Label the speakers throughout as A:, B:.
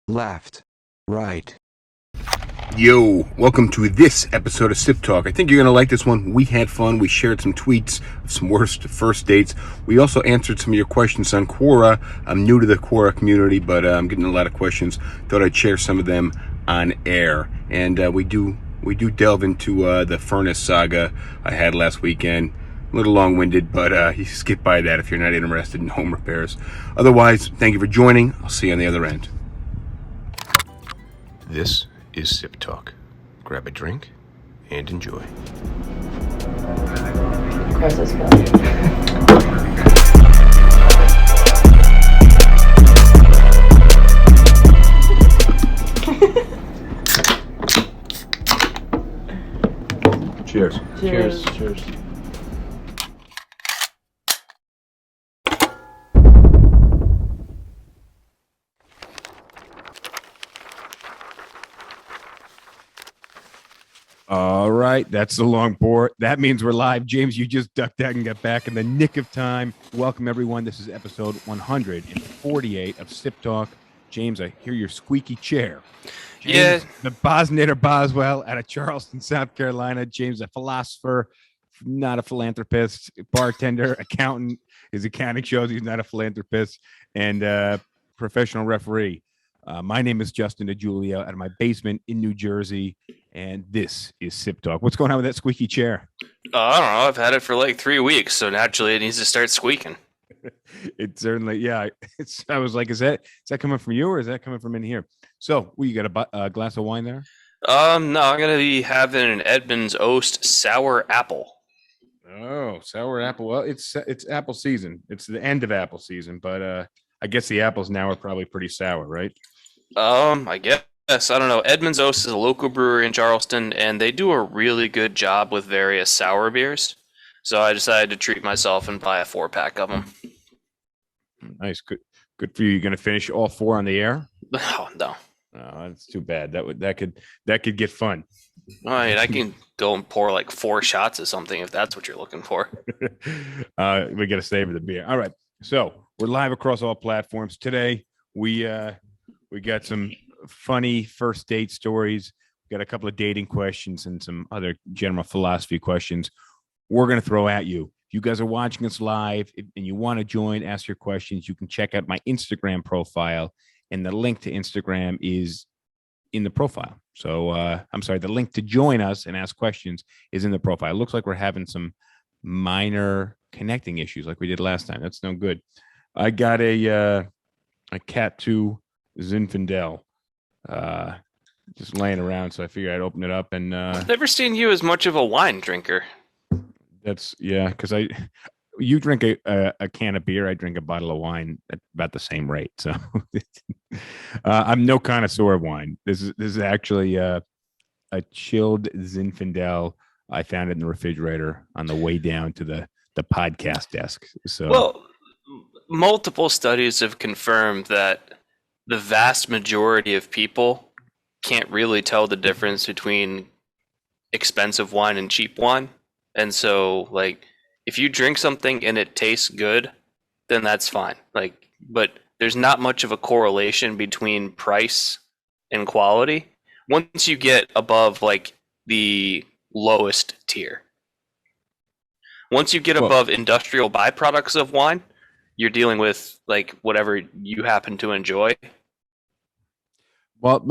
A: left, right.
B: Yo, welcome to this episode of SipTalk. I think you're going to like this one. We had fun. We shared some tweets of some worst first dates. We also answered some of your questions on Quora. I'm new to the Quora community, but I'm getting a lot of questions. Thought I'd share some of them on air. And we do delve into the furnace saga I had last weekend. A little long-winded, but you skip by that if you're not interested in home repairs. Otherwise, thank you for joining. I'll see you on the other end. This is Sip Talk. Grab a drink and enjoy.
C: Of course, let's go.
B: Cheers.
C: Cheers.
D: Cheers.
E: All right, that's the long pour. That means we're live. James, you just ducked out and got back in the nick of time. Welcome, everyone. This is episode 148 of Sip Talk. James, I hear your squeaky chair. James, the Bosnator Boswell out of Charleston, South Carolina. James, a philosopher, not a philanthropist, bartender, accountant. His accounting shows he's not a philanthropist, and professional referee. My name is Justin DeGiulio out of my basement in New Jersey, and this is Sip Talk. What's going on with that squeaky chair?
D: I don't know. I've had it for like 3 weeks, so naturally it needs to start squeaking.
E: It certainly, yeah. I was like, is that coming from you or is that coming from in here? So, you got a glass of wine there?
D: No, I'm gonna be having an Edmund's Oast sour apple.
E: Oh, sour apple. Well, it's apple season. It's the end of apple season, but I guess the apples now are probably pretty sour, right?
D: I guess. I don't know. Edmund's Oast is a local brewery in Charleston, and they do a really good job with various sour beers. So I decided to treat myself and buy a 4-pack of them.
E: Nice, good for you. You're gonna finish all 4 on the air?
D: Oh no.
E: Oh, that's too bad. That could get fun.
D: I mean, I can go and pour like 4 shots of something if that's what you're looking for.
E: We got to savor the beer. All right, so we're live across all platforms today. We got some funny first date stories. We got a couple of dating questions and some other general philosophy questions we're going to throw at you. If you guys are watching us live and you want to join, ask your questions, you can check out my Instagram profile, and the link to Instagram is in the profile. So the link to join us and ask questions is in the profile. It looks like we're having some minor connecting issues like we did last time. That's no good. I got a Cat 2 Zinfandel just laying around, so I figured I'd open it up and
D: I've never seen you as much of a wine drinker.
E: That's because you drink a can of beer, I drink a bottle of wine at about the same rate. So I'm no connoisseur of wine. This is actually a chilled Zinfandel. I found it in the refrigerator on the way down to the podcast desk. So
D: well, multiple studies have confirmed that the vast majority of people can't really tell the difference between expensive wine and cheap wine. And so, like, if you drink something and it tastes good, then that's fine. Like, but there's not much of a correlation between price and quality once you get above like the lowest tier. Once you get above industrial byproducts of wine, you're dealing with like whatever you happen to enjoy.
E: Well,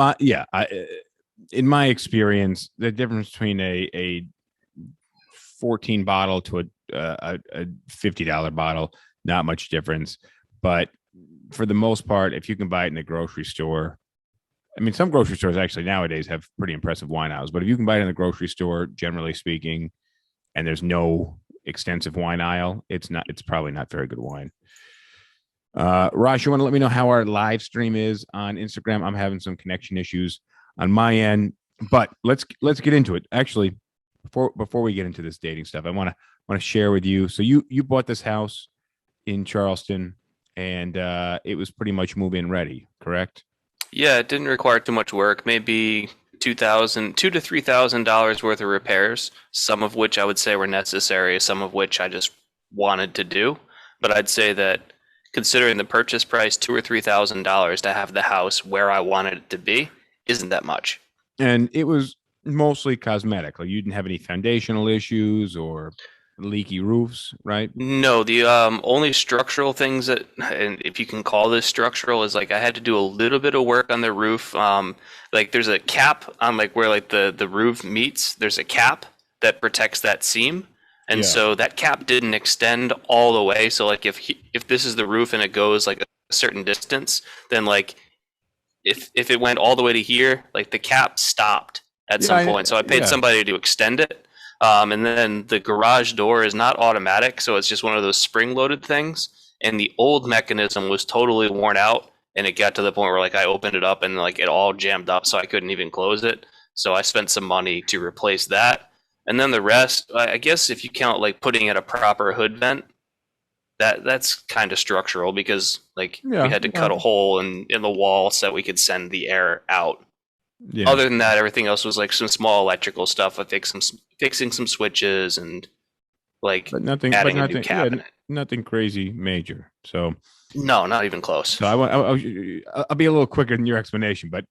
E: in my experience, the difference between a 14 bottle to a $50 bottle, not much difference. But for the most part, if you can buy it in the grocery store, I mean, some grocery stores actually nowadays have pretty impressive wine aisles. But if you can buy it in the grocery store, generally speaking, and there's no extensive wine aisle, it's probably not very good wine. Raj, you want to let me know how our live stream is on Instagram? I'm having some connection issues on my end, but let's get into it. Actually, before we get into this dating stuff, I want to share with you. So you bought this house in Charleston, and it was pretty much move-in ready, correct?
D: Yeah, it didn't require too much work. Maybe $2,000 to $3,000 worth of repairs. Some of which I would say were necessary. Some of which I just wanted to do. But I'd say that considering the purchase price, $2,000 or $3,000 to have the house where I wanted it to be, isn't that much.
E: And it was mostly cosmetic. Like you didn't have any foundational issues or leaky roofs, right?
D: No, the only structural things that, and if you can call this structural, is like I had to do a little bit of work on the roof. Like there's a cap on like where like the roof meets. There's a cap that protects that seam, and
E: Yeah.
D: so that cap didn't extend all the way. So like if this is the roof and it goes like a certain distance, then like if it went all the way to here, like the cap stopped at some point. So I paid somebody to extend it. And then the garage door is not automatic, so it's just one of those spring-loaded things. And the old mechanism was totally worn out, and it got to the point where like I opened it up and like it all jammed up, so I couldn't even close it. So I spent some money to replace that. And then the rest, I guess if you count like putting in a proper hood vent, that's kind of structural because like we had to cut a hole in the wall so that we could send the air out. Yeah. Other than that, everything else was like some small electrical stuff. I fixing some switches and like adding a new cabinet.
E: Nothing crazy major. So
D: no, not even close.
E: So I'll be a little quicker than your explanation, but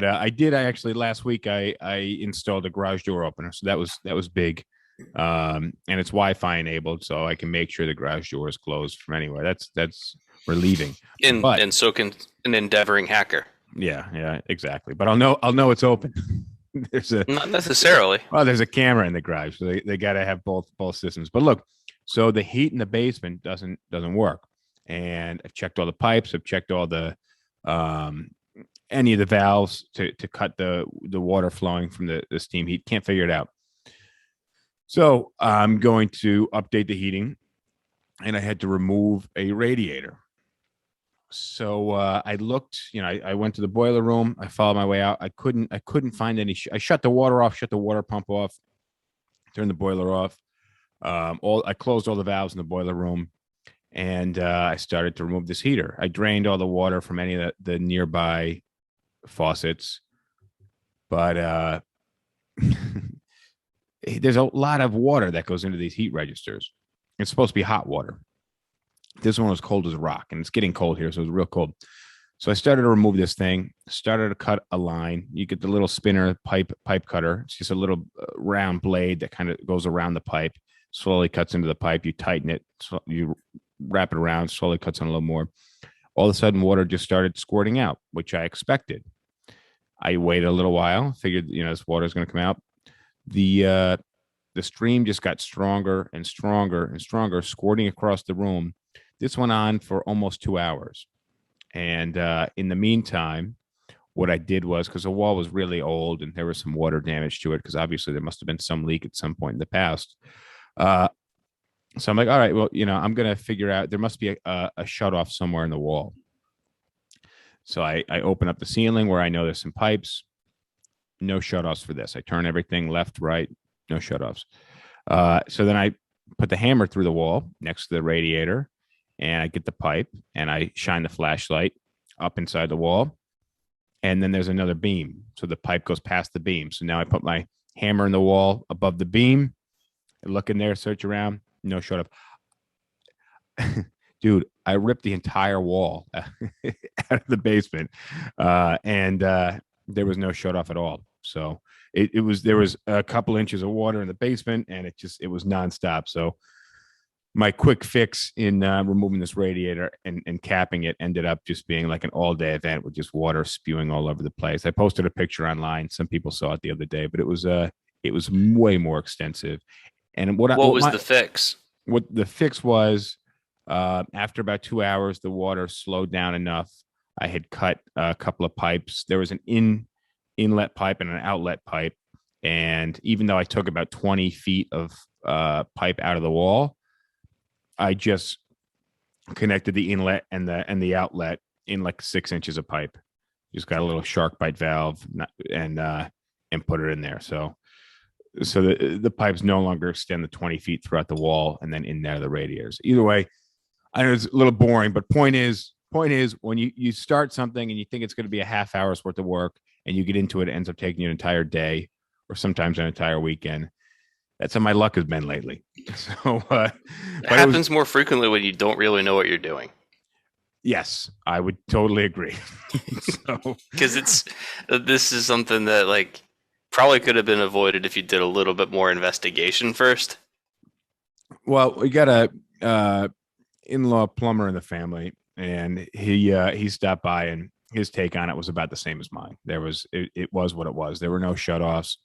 E: I actually last week I installed a garage door opener, so that was big, and it's Wi-Fi enabled, so I can make sure the garage door is closed from anywhere. That's relieving.
D: And so can an endeavoring hacker.
E: Yeah, exactly. But I'll know it's open.
D: Not necessarily.
E: Well, there's a camera in the garage, so they got to have both systems. But look, so the heat in the basement doesn't work, and I've checked all the pipes. I've checked all the any of the valves to cut the water flowing from the steam heat. Can't figure it out. So I'm going to update the heating, and I had to remove a radiator. So I looked, I went to the boiler room. I followed my way out. I couldn't find any. I shut the water off, shut the water pump off, turned the boiler off. I closed all the valves in the boiler room, and I started to remove this heater. I drained all the water from any of the nearby faucets, but there's a lot of water that goes into these heat registers. It's supposed to be hot water. This one was cold as a rock, and it's getting cold here, so it was real cold. So I started to remove this thing, started to cut a line. You get the little spinner pipe cutter. It's just a little round blade that kind of goes around the pipe, slowly cuts into the pipe. You tighten it, so you wrap it around, slowly cuts on a little more. All of a sudden, water just started squirting out, which I expected. I waited a little while, figured, this water is going to come out. The stream just got stronger and stronger and stronger, squirting across the room. This went on for almost 2 hours. And in the meantime, what I did was, because the wall was really old and there was some water damage to it, because obviously there must have been some leak at some point in the past. So I'm like, all right, well, I'm going to figure out, there must be a shut off somewhere in the wall. So I open up the ceiling where I know there's some pipes. No shutoffs for this. I turn everything left, right, no shutoffs. So then I put the hammer through the wall next to the radiator, and I get the pipe and I shine the flashlight up inside the wall. And then there's another beam. So the pipe goes past the beam. So now I put my hammer in the wall above the beam. I look in there, search around, no shutoff. Dude, I ripped the entire wall out of the basement. And there was no shutoff at all. So there was a couple inches of water in the basement, and it was nonstop. So my quick fix in removing this radiator and capping it ended up just being like an all-day event with just water spewing all over the place. I posted a picture online. Some people saw it the other day, but it was way more extensive. And what was
D: the fix?
E: What the fix was, after about 2 hours, the water slowed down enough. I had cut a couple of pipes. There was an inlet pipe and an outlet pipe. And even though I took about 20 feet of pipe out of the wall, I just connected the inlet and the outlet in like 6 inches of pipe. Just got a little shark bite valve and put it in there. So the pipes no longer extend the 20 feet throughout the wall and then in there the radiators. Either way, I know it's a little boring, but point is when you start something and you think it's going to be a half hour's worth of work and you get into it, it ends up taking you an entire day or sometimes an entire weekend. That's how my luck has been lately. So
D: it happens more frequently when you don't really know what you're doing.
E: Yes, I would totally agree. So,
D: Because this is something that like probably could have been avoided if you did a little bit more investigation first.
E: well, we got a in-law plumber in the family, and he stopped by, and his take on it was about the same as mine. It was what it was. There were no shutoffs.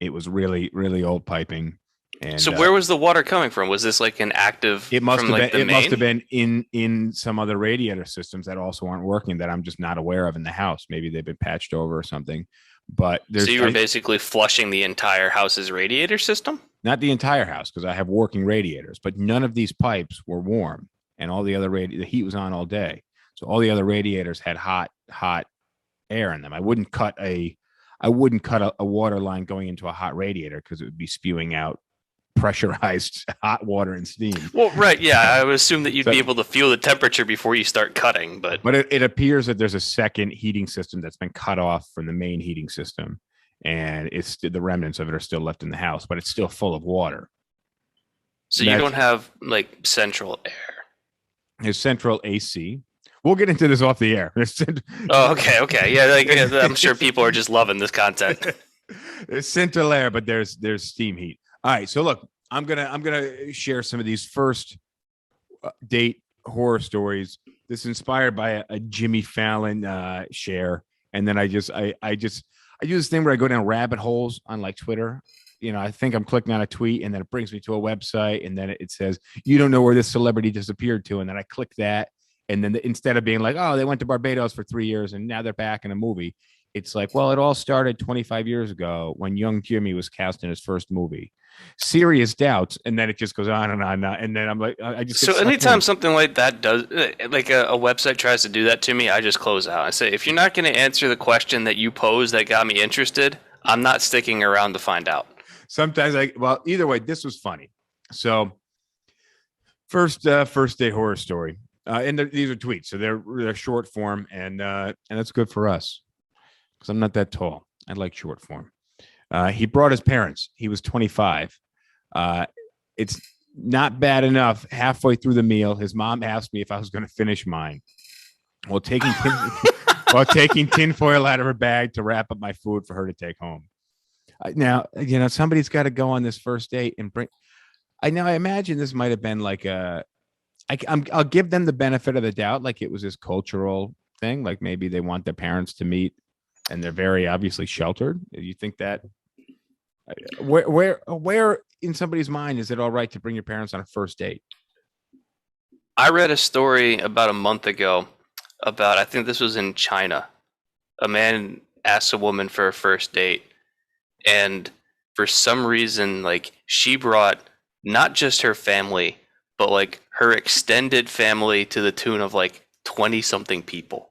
E: It was really, really old piping. And
D: So where was the water coming from? Was this like an active
E: it must
D: from
E: have
D: like
E: been
D: the
E: it
D: main?
E: must have been in some other radiator systems that also aren't working that I'm just not aware of in the house. Maybe they've been patched over or something. But
D: So you were basically flushing the entire house's radiator system?
E: not the entire house, because I have working radiators, but none of these pipes were warm, and all the other the heat was on all day. So all the other radiators had hot air in them. I wouldn't cut a water line going into a hot radiator because it would be spewing out pressurized hot water and steam.
D: Well, right, yeah. I would assume that you'd be able to feel the temperature before you start cutting, but
E: it appears that there's a second heating system that's been cut off from the main heating system, and it's the remnants of it are still left in the house, but it's still full of water.
D: so you don't have like central air.
E: There's central AC. We'll get into this off the air.
D: Oh, okay. Yeah, like I'm sure people are just loving this content.
E: There's central air, but there's steam heat. All right, so look, I'm gonna share some of these first date horror stories. This is inspired by a Jimmy Fallon share, and then I do this thing where I go down rabbit holes on like Twitter. I think I'm clicking on a tweet, and then it brings me to a website, and then it says you don't know where this celebrity disappeared to, and then I click that, and then instead of being like, oh, they went to Barbados for 3 years and now they're back in a movie, it's like, well, it all started 25 years ago when young Jimmy was cast in his first movie. Serious doubts, and then it just goes on, and then I'm like, I just
D: So anytime something like that does, like a website tries to do that to me, I just close out. I say, if you're not going to answer the question that you posed that got me interested, I'm not sticking around to find out.
E: Sometimes either way, this was funny. So first day horror story, and these are tweets, so they're short form, and that's good for us because I'm not that tall. I like short form. He brought his parents. He was 25. It's not bad enough. Halfway through the meal, his mom asked me if I was going to finish mine while taking tinfoil out of her bag to wrap up my food for her to take home. Now, somebody's got to go on this first date and bring. I imagine this might have been like I'll give them the benefit of the doubt, like it was this cultural thing, like maybe they want their parents to meet, and they're very obviously sheltered. You think that? Where in somebody's mind is it all right to bring your parents on a first date?
D: I read a story about a month ago about, I think this was in China. A man asked a woman for a first date, and for some reason, like, she brought not just her family, but like her extended family to the tune of like 20 something people.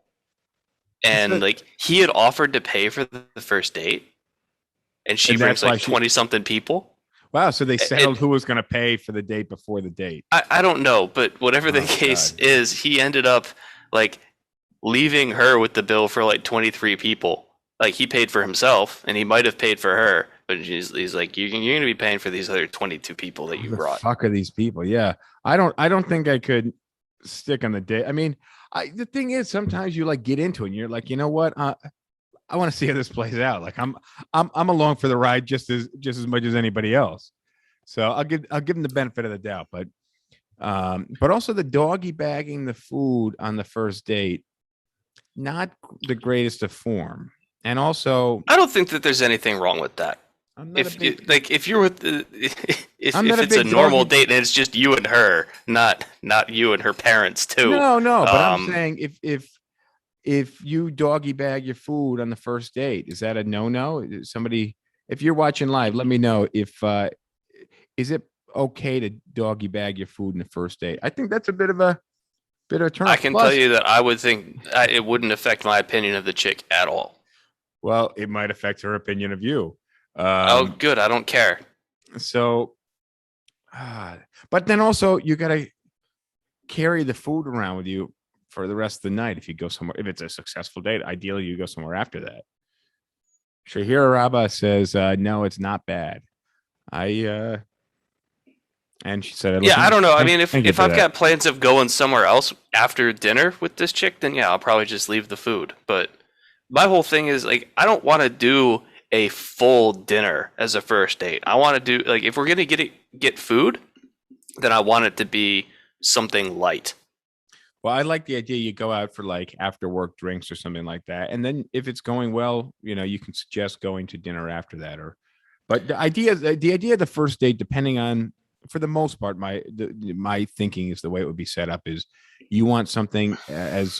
D: And like he had offered to pay for the first date, and she brings like 20 something people.
E: Wow. So they settled who was going to pay for the date before the date.
D: I don't know, but whatever the case is, he ended up like leaving her with the bill for like 23 people. Like he paid for himself, and he might have paid for her, but he's like, you're going to be paying for these other 22 people that you brought.
E: The fuck are these people? Yeah. I don't think I could stick on the date. I mean, the thing is, sometimes you like get into it and you're like, you know what? I want to see how this plays out. Like I'm along for the ride just as much as anybody else. So I'll give them the benefit of the doubt, but also the doggy bagging the food on the first date, not the greatest of form. And also,
D: I don't think that there's anything wrong with that. If you're with if it's a normal date and it's just you and her, not you and her parents too.
E: No, but I'm saying if you doggy bag your food on the first date, is that a no? Somebody, if you're watching live, let me know if is it okay to doggy bag your food in the first date? I think that's a bit of a turn.
D: I can tell you that I would think it wouldn't affect my opinion of the chick at all.
E: Well, it might affect her opinion of you.
D: Oh, good. I don't care.
E: So, but then also you got to carry the food around with you for the rest of the night. If you go somewhere, if it's a successful date, ideally you go somewhere after that. Shahira Rabba says, no, it's not bad. I And she said,
D: Yeah, I don't know. I mean,
E: thank you
D: if
E: for
D: I've
E: that.
D: got plans of going somewhere else after dinner with this chick, then yeah, I'll probably just leave the food. But my whole thing is like, I don't want to do a full dinner as a first date. I want to do like, if we're gonna get food, then I want it to be something light.
E: Well, I like the idea you go out for like after work drinks or something like that. And then if it's going well, you can suggest going to dinner after that. But the idea of the first date, depending on, for the most part, my thinking is the way it would be set up is you want something as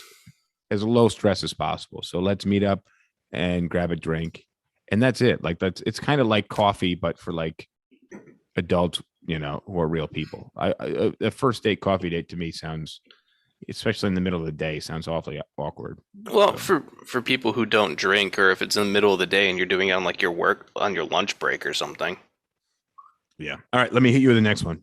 E: low stress as possible. So let's meet up and grab a drink. And that's it. Like it's kind of like coffee, but for like adults, who are real people. A first date coffee date to me sounds, especially in the middle of the day, sounds awfully awkward.
D: Well, for people who don't drink, or if it's in the middle of the day and you're doing it on like your work on your lunch break or something.
E: Yeah. All right. Let me hit you with the next one.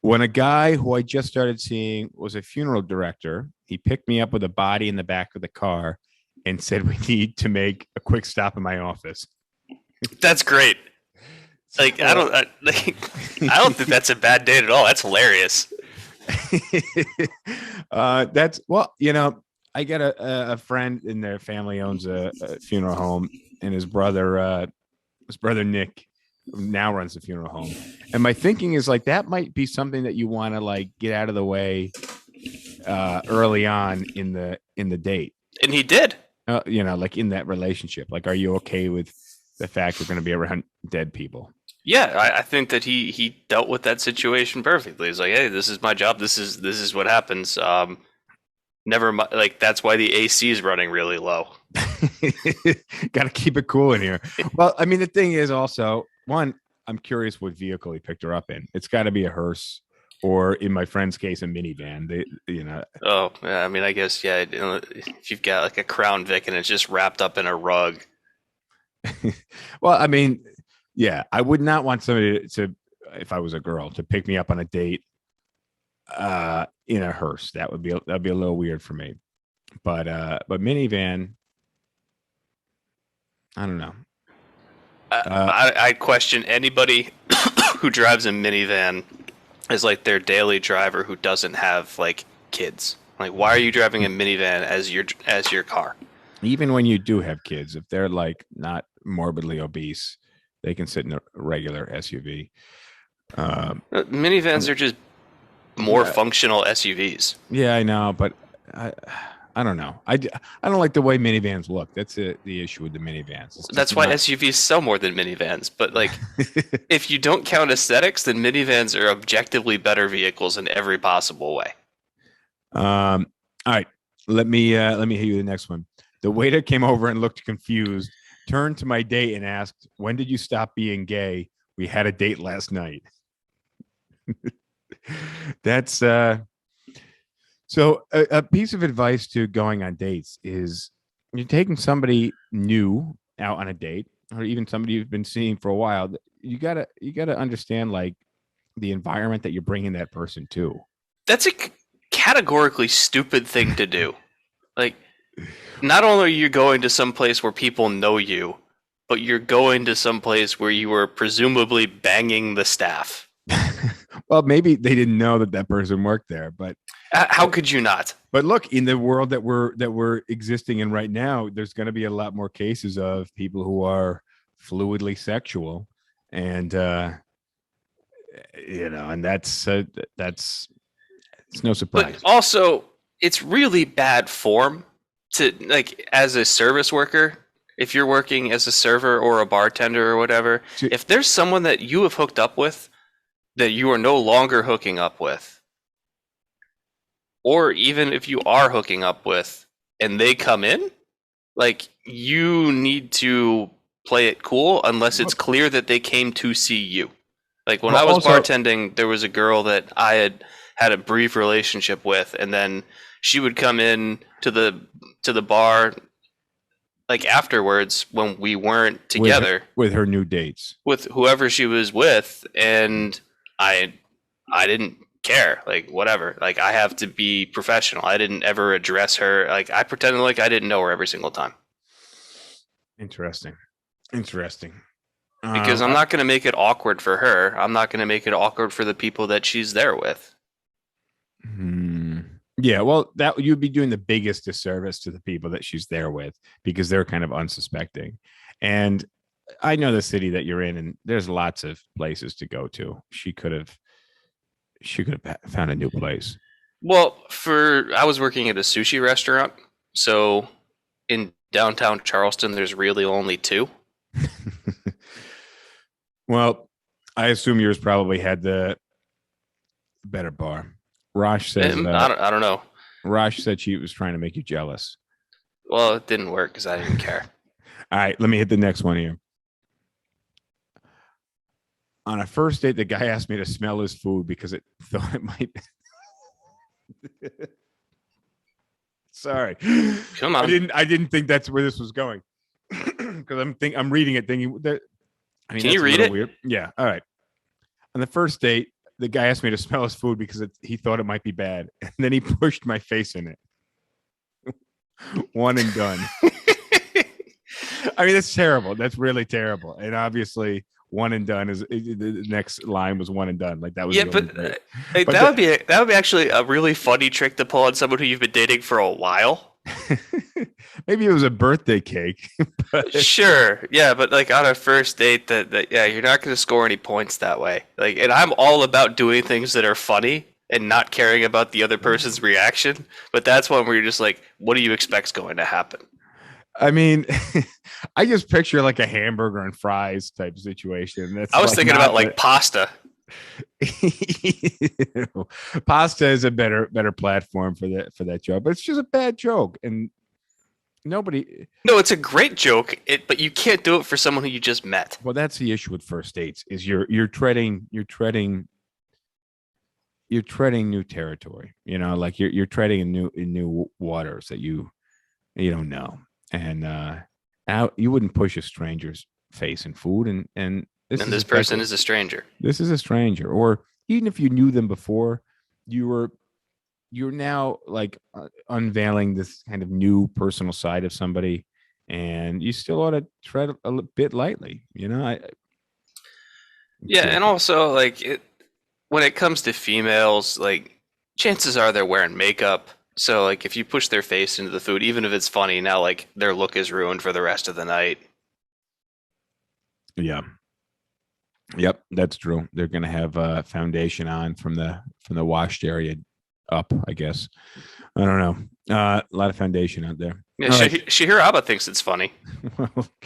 E: When a guy who I just started seeing was a funeral director, he picked me up with a body in the back of the car and said we need to make a quick stop in my office.
D: That's great. Like I don't think that's a bad date at all. That's hilarious.
E: That's well, I got a friend in their family owns a funeral home, and his brother Nick now runs the funeral home. And my thinking is like that might be something that you want to like get out of the way early on in the date.
D: And he did.
E: Like in that relationship. Like, are you okay with the fact we're going to be around dead people?
D: Yeah, I think that he dealt with that situation perfectly. He's like, hey, this is my job. This is what happens. Never mind. Like that's why the AC is running really low.
E: Got to keep it cool in here. Well, I mean, the thing is also one. I'm curious what vehicle he picked her up in. It's got to be a hearse, or in my friend's case, a minivan.
D: Oh, yeah, I mean, I guess yeah. If you've got like a Crown Vic and it's just wrapped up in a rug.
E: Well, I mean, yeah, I would not want somebody to, if I was a girl, to pick me up on a date in a hearse. That'd be a little weird for me. But minivan, I don't know.
D: I question anybody who drives a minivan as like their daily driver who doesn't have like kids. Like, why are you driving a minivan as your car?
E: Even when you do have kids, if they're like not morbidly obese, they can sit in a regular SUV.
D: Minivans are just more functional SUVs.
E: Yeah, I know, but I don't know. I don't like the way minivans look. That's the issue with the minivans.
D: That's why SUVs sell more than minivans. But like, if you don't count aesthetics, then minivans are objectively better vehicles in every possible way.
E: All right, let me hit you the next one. The waiter came over and looked confused, turned to my date and asked, "When did you stop being gay? We had a date last night." That's so a piece of advice to going on dates is you're taking somebody new out on a date, or even somebody you've been seeing for a while. You gotta understand like the environment that you're bringing that person to.
D: That's a categorically stupid thing to do. Like, not only are you going to some place where people know you, but you're going to some place where you were presumably banging the staff.
E: Well, maybe they didn't know that person worked there, but
D: how could you not?
E: But look, in the world that we're existing in right now, there's going to be a lot more cases of people who are fluidly sexual, and and that's it's no surprise.
D: But also, it's really bad form to, like, as a service worker, if you're working as a server or a bartender or whatever, if there's someone that you have hooked up with that you are no longer hooking up with, or even if you are hooking up with and they come in, like, you need to play it cool unless it's clear that they came to see you. Like, when I was bartending, there was a girl that I had a brief relationship with, and then she would come in to the bar like afterwards when we weren't together
E: with her new dates,
D: with whoever she was with, and I didn't care, like, whatever. Like, I have to be professional. I didn't ever address her. Like, I pretended like I didn't know her every single time.
E: Interesting.
D: Because I'm not going to make it awkward for her. I'm not going to make it awkward for the people that she's there with.
E: Yeah, well, that you'd be doing the biggest disservice to the people that she's there with because they're kind of unsuspecting. And I know the city that you're in, and there's lots of places to go to. She could have found a new place.
D: Well, I was working at a sushi restaurant, so in downtown Charleston, there's really only two.
E: Well, I assume yours probably had the better bar. Rosh says,
D: I don't know.
E: Rosh said she was trying to make you jealous.
D: Well, it didn't work because I didn't care.
E: All right, let me hit the next one here. On a first date, the guy asked me to smell his food because it thought it might. Sorry,
D: come on.
E: I didn't think that's where this was going because I'm reading it thinking that. I mean,
D: can you read it?
E: Weird. Yeah. All right. On the first date, the guy asked me to smell his food because he thought it might be bad, and then he pushed my face in it. One and done. I mean, that's terrible. That's really terrible. And obviously, one and done is the next line was one and done. Like that was
D: but that would be actually a really funny trick to pull on someone who you've been dating for a while.
E: Maybe it was a birthday cake. But.
D: Sure, yeah, but like on a first date, that you're not going to score any points that way. Like, and I'm all about doing things that are funny and not caring about the other person's reaction. But that's one where you're just like, what do you expect's going to happen?
E: I mean, I just picture like a hamburger and fries type situation.
D: I was thinking about like pasta.
E: Pasta is a better platform for that joke, but it's just a bad joke, and nobody.
D: No, it's a great joke, but you can't do it for someone who you just met.
E: Well, that's the issue with first dates: is you're treading new territory. You know, like you're treading in new waters that you don't know. And you wouldn't push a stranger's face in food, and this
D: person is a stranger.
E: This is a stranger, or even if you knew them before, you're now like unveiling this kind of new personal side of somebody, and you still ought to tread a bit lightly, you know.
D: And also like when it comes to females, like chances are they're wearing makeup. So, like, if you push their face into the food, even if it's funny, now, like, their look is ruined for the rest of the night.
E: Yeah. Yep, that's true. They're going to have foundation on from the washed area up, I guess. I don't know. A lot of foundation out there.
D: Yeah, Shihiro Abba thinks it's funny.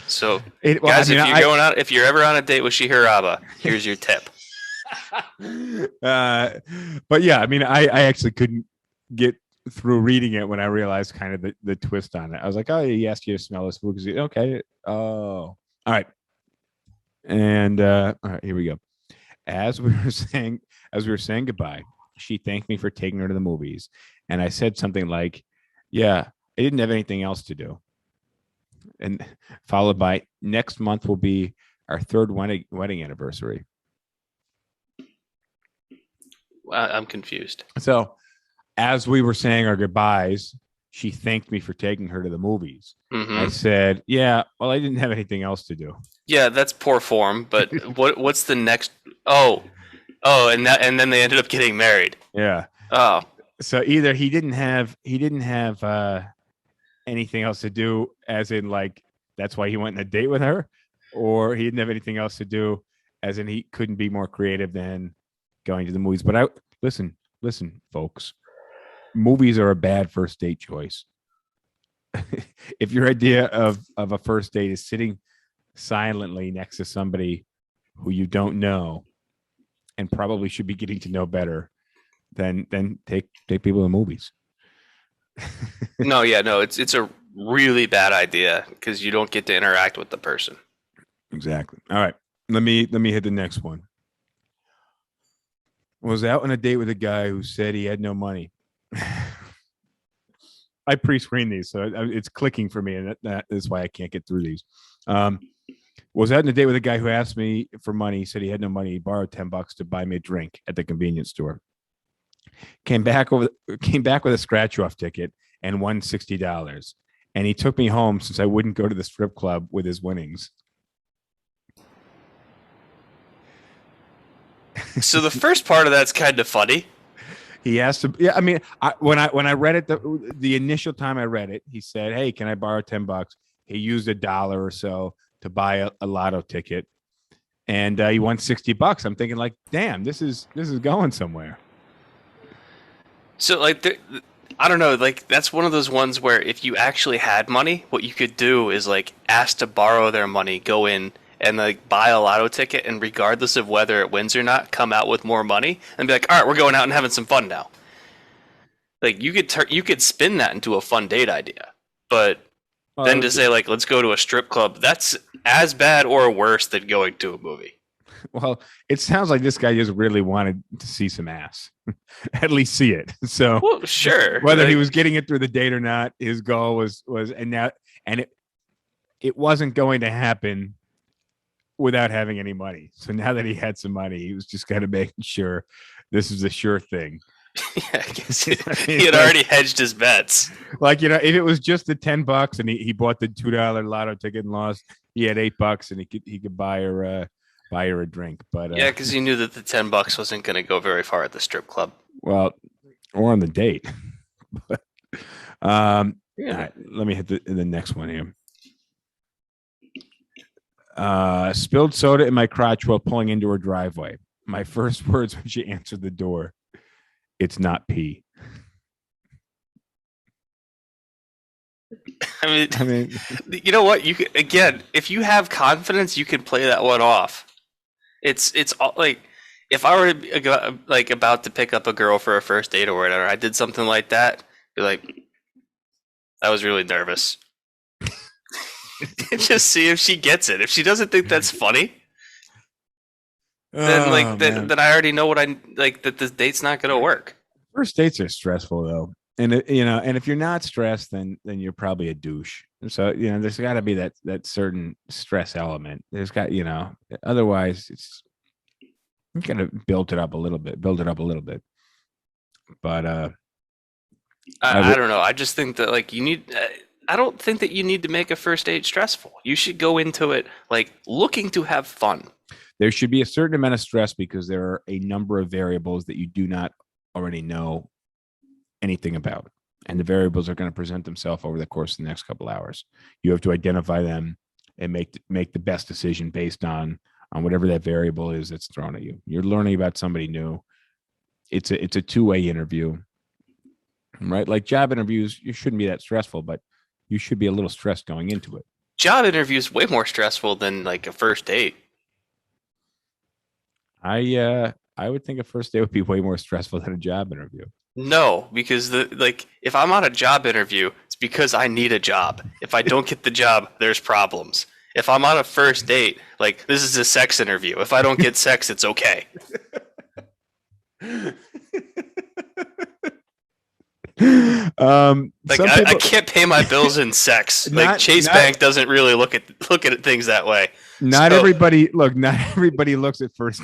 D: So, guys, if you're ever on a date with Shihiro Abba, here's your tip.
E: But, yeah, I mean, I actually couldn't get through reading it when I realized kind of the twist on it. I was like, oh, he asked you to smell his food. Okay. Oh, all right. And all right, here we go. As we were saying goodbye, she thanked me for taking her to the movies. And I said something like, yeah, I didn't have anything else to do. And followed by, next month will be our third wedding anniversary.
D: I'm confused.
E: So as we were saying our goodbyes, she thanked me for taking her to the movies. Mm-hmm. I said, yeah, well, I didn't have anything else to do.
D: Yeah, that's poor form. But what's the next? Oh, and then they ended up getting married.
E: Yeah.
D: Oh.
E: So either he didn't have anything else to do, as in like that's why he went on a date with her, or he didn't have anything else to do, as in he couldn't be more creative than going to the movies. But listen, folks. Movies are a bad first date choice. If your idea of a first date is sitting silently next to somebody who you don't know and probably should be getting to know better, then take people to movies.
D: No, it's a really bad idea because you don't get to interact with the person.
E: Exactly. All right, let me hit the next one. Was out on a date with a guy who said he had no money. I pre-screened these, so it's clicking for me, and that is why I can't get through these. Was out on a date with a guy who asked me for money. He said he had no money. He borrowed $10 to buy me a drink at the convenience store. Came back with a scratch-off ticket and won $60. And he took me home since I wouldn't go to the strip club with his winnings.
D: So the first part of that's kind of funny.
E: He asked to. Yeah, I mean, when I read it, the initial time I read it, he said, "Hey, can I borrow $10?" He used $1 or so to buy a lotto ticket, and he won $60. I'm thinking, like, damn, this is going somewhere.
D: So like, I don't know, like that's one of those ones where if you actually had money, what you could do is like ask to borrow their money, go in and like buy a lotto ticket, and regardless of whether it wins or not, come out with more money and be like, all right, we're going out and having some fun now. Like you could spin that into a fun date idea, but then to say like let's go to a strip club, that's as bad or worse than going to a movie.
E: Well, it sounds like this guy just really wanted to see some ass, at least see it. So,
D: well, sure,
E: whether he was getting it through the date or not, his goal was, it wasn't going to happen without having any money. So now that he had some money, he was just kind of making sure this is a sure thing.
D: Yeah, I guess he had already hedged his bets.
E: Like, if it was just the $10 and he bought the $2 lotto ticket and lost, he had $8 and he could buy her a drink. But
D: yeah, because he knew that the $10 wasn't going to go very far at the strip club.
E: Well, or on the date. But,
D: yeah.
E: All right, let me hit the next one here. Spilled soda in my crotch while pulling into her driveway. My first words when she answered the door: "It's not pee."
D: I mean, you know what? You could, again, if you have confidence, you can play that one off. It's all, like if I were like about to pick up a girl for a first date or whatever, I did something like that. Be like, I was really nervous. Just see if she gets it. If she doesn't think that's funny, then then I already know what I like, that this date's not going to work.
E: First dates are stressful though, and and if you're not stressed, then you're probably a douche. So there's got to be that certain stress element. There's got otherwise it's you got to build it up a little bit. But
D: I don't know. I just think that like you need. I don't think that you need to make a first date stressful. You should go into it like looking to have fun.
E: There should be a certain amount of stress because there are a number of variables that you do not already know anything about. And the variables are going to present themselves over the course of the next couple hours. You have to identify them and make the best decision based on whatever that variable is that's thrown at you. You're learning about somebody new. It's a two-way interview, right? Like job interviews, you shouldn't be that stressful, but you should be a little stressed going into it.
D: Job interviews way more stressful than like a first date.
E: I would think a first date would be way more stressful than a job interview.
D: No, because if I'm on a job interview, it's because I need a job. If I don't get the job, there's problems. If I'm on a first date, like this is a sex interview. If I don't get sex, it's okay. I can't pay my bills in sex. Like Chase Bank doesn't really look at things that way.
E: Not everybody looks at first.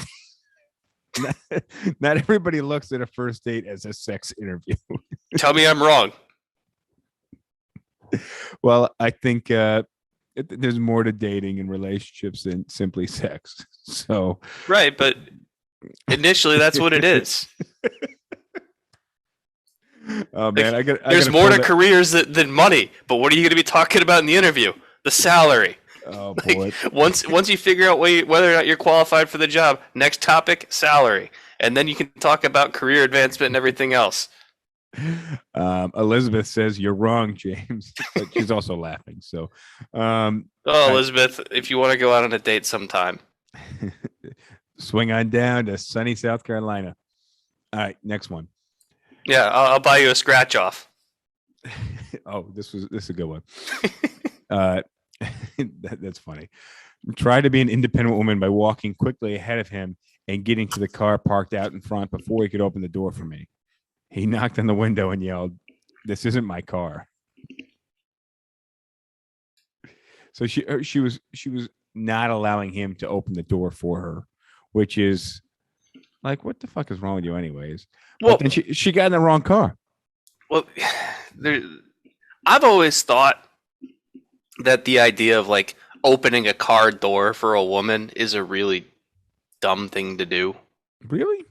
E: Not everybody looks at a first date as a sex interview.
D: Tell me I'm wrong.
E: Well, I think there's more to dating and relationships than simply sex. So
D: right, but initially that's what it is.
E: Oh man,
D: there's more to careers than money. But what are you going to be talking about in the interview? The salary.
E: Oh boy.
D: Once you figure out whether or not you're qualified for the job, next topic, salary, and then you can talk about career advancement and everything else.
E: Elizabeth says you're wrong, James, but she's also laughing. So,
D: Elizabeth, if you want to go out on a date sometime,
E: swing on down to sunny South Carolina. All right, next one.
D: Yeah, I'll buy you a scratch off.
E: Oh, this is a good one. That's funny. Try to be an independent woman by walking quickly ahead of him and getting to the car parked out in front before he could open the door for me. He knocked on the window and yelled, "This isn't my car." So she was not allowing him to open the door for her, which is like, what the fuck is wrong with you anyways? Well, but then she got in the wrong car.
D: Well, I've always thought that the idea of like opening a car door for a woman is a really dumb thing to do.
E: Really?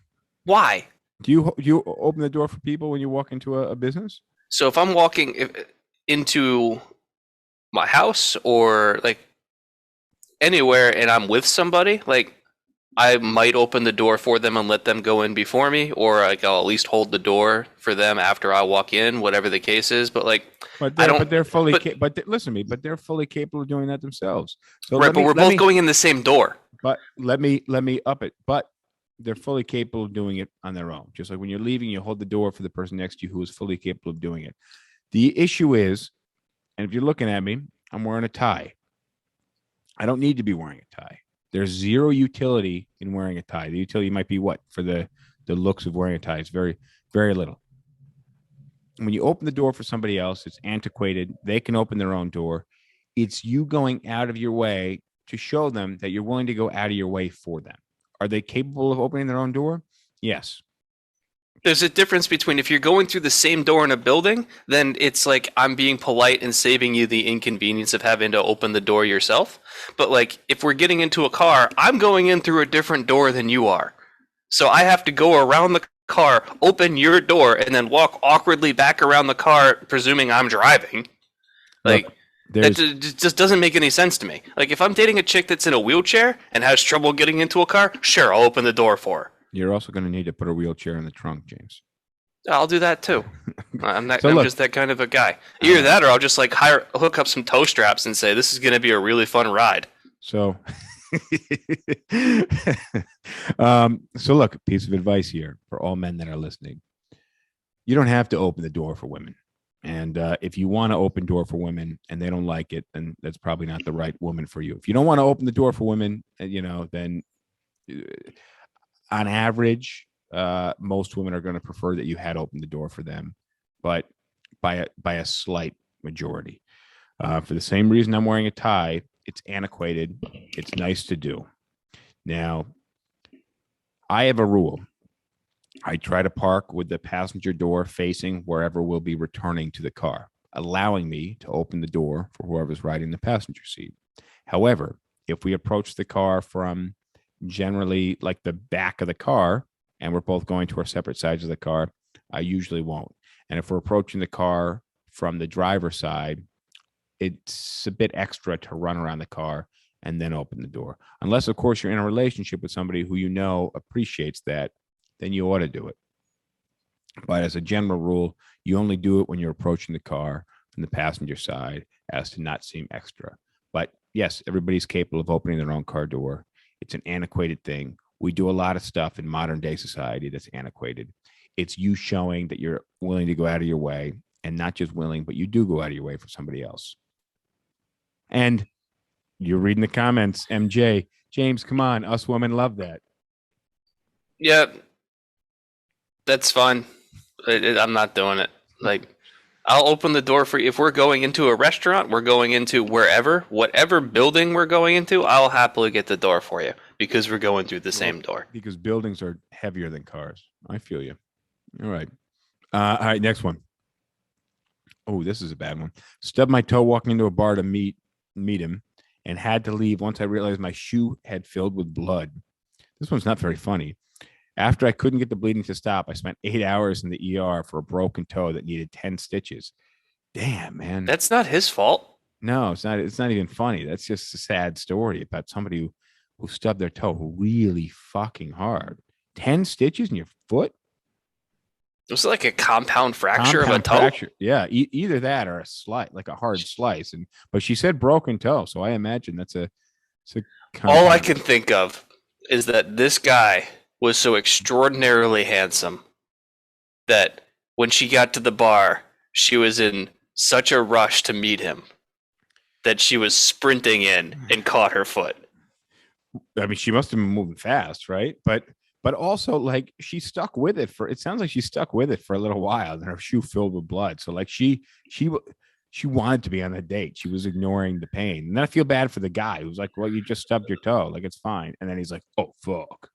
D: Why?
E: Do you open the door for people when you walk into a business?
D: So if I'm walking into my house or like anywhere and I'm with somebody, like I might open the door for them and let them go in before me, or like I'll at least hold the door for them after I walk in, whatever the case is. But like
E: But
D: I
E: they're
D: don't.
E: but they're fully
D: But
E: listen to me. But they're fully capable of doing that themselves. So
D: right, but we're both going in the same door.
E: But let me up it. But they're fully capable of doing it on their own. Just like when you're leaving, you hold the door for the person next to you who is fully capable of doing it. The issue is, and if you're looking at me, I'm wearing a tie. I don't need to be wearing a tie. There's zero utility in wearing a tie. The utility might be what for the looks of wearing a tie. It's very, very little. When you open the door for somebody else, it's antiquated. They can open their own door. It's you going out of your way to show them that you're willing to go out of your way for them. Are they capable of opening their own door? Yes.
D: There's a difference between if you're going through the same door in a building, then it's like I'm being polite and saving you the inconvenience of having to open the door yourself. But like if we're getting into a car, I'm going in through a different door than you are. So I have to go around the car, open your door, and then walk awkwardly back around the car, presuming I'm driving. Like that just doesn't make any sense to me. Like if I'm dating a chick that's in a wheelchair and has trouble getting into a car, sure, I'll open the door for her.
E: You're also going to need to put a wheelchair in the trunk, James.
D: I'll do that too. I'm
E: So
D: just that kind of a guy. Either that, or I'll just like hook up some toe straps and say this is going to be a really fun ride.
E: So, so look, piece of advice here for all men that are listening: you don't have to open the door for women, and if you want to open door for women and they don't like it, then that's probably not the right woman for you. If you don't want to open the door for women, then on average, most women are going to prefer that you had opened the door for them, but by a slight majority. For the same reason I'm wearing a tie, it's antiquated. It's nice to do. Now, I have a rule. I try to park with the passenger door facing wherever we'll be returning to the car, allowing me to open the door for whoever's riding the passenger seat. However, if we approach the car from generally like the back of the car and we're both going to our separate sides of the car, I usually won't. And if we're approaching the car from the driver's side, it's a bit extra to run around the car and then open the door. Unless, of course, you're in a relationship with somebody who you know appreciates that, then you ought to do it. But as a general rule, you only do it when you're approaching the car from the passenger side as to not seem extra. But yes, everybody's capable of opening their own car door. It's an antiquated thing. We do a lot of stuff in modern day society that's antiquated. It's you showing that you're willing to go out of your way, and not just willing, but you do go out of your way for somebody else. And you're reading the comments, MJ. James, come on. Us women love that.
D: Yeah, that's fine. I'm not doing it. Like, I'll open the door for you. If we're going into a restaurant, we're going into wherever, whatever building we're going into, I'll happily get the door for you because we're going through the same door.
E: Because buildings are heavier than cars. I feel you. All right. All right, next one. Oh, this is a bad one. Stubbed my toe walking into a bar to meet him and had to leave once I realized my shoe had filled with blood. This one's not very funny. After I couldn't get the bleeding to stop, I spent 8 hours in the ER for a broken toe that needed 10 stitches. Damn, man.
D: That's not his fault.
E: No, it's not. It's not even funny. That's just a sad story about somebody who stubbed their toe really fucking hard. 10 stitches in your foot?
D: It was like a compound fracture of a toe. Fracture.
E: Yeah, either that or a slice, like a hard slice. But she said broken toe, so I imagine that's a
D: all I can think of is that this guy was so extraordinarily handsome that when she got to the bar, she was in such a rush to meet him that she was sprinting in and caught her foot.
E: I mean, she must have been moving fast, right? But also, like, she stuck with it it sounds like she stuck with it for a little while, and her shoe filled with blood. So, like, she wanted to be on the date. She was ignoring the pain. And then I feel bad for the guy who's like, well, you just stubbed your toe. Like, it's fine. And then he's like, oh, fuck.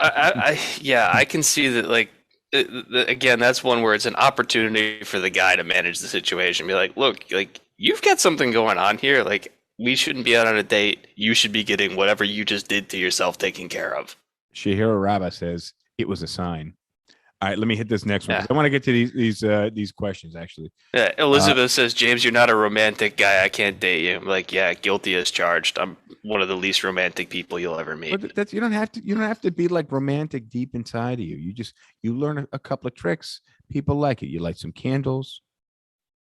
D: I can see that, like, again, that's one where it's an opportunity for the guy to manage the situation. Be like, look, like, you've got something going on here. Like, we shouldn't be out on a date. You should be getting whatever you just did to yourself taken care of.
E: Shahira Rabba says it was a sign. All right, let me hit this next one.
D: Yeah.
E: I want to get to these questions actually.
D: Yeah, Elizabeth says, James, you're not a romantic guy. I can't date you. I'm like, yeah, guilty as charged. I'm one of the least romantic people you'll ever meet.
E: But that's you don't have to be like romantic deep inside of you. You learn a couple of tricks. People like it. You light some candles.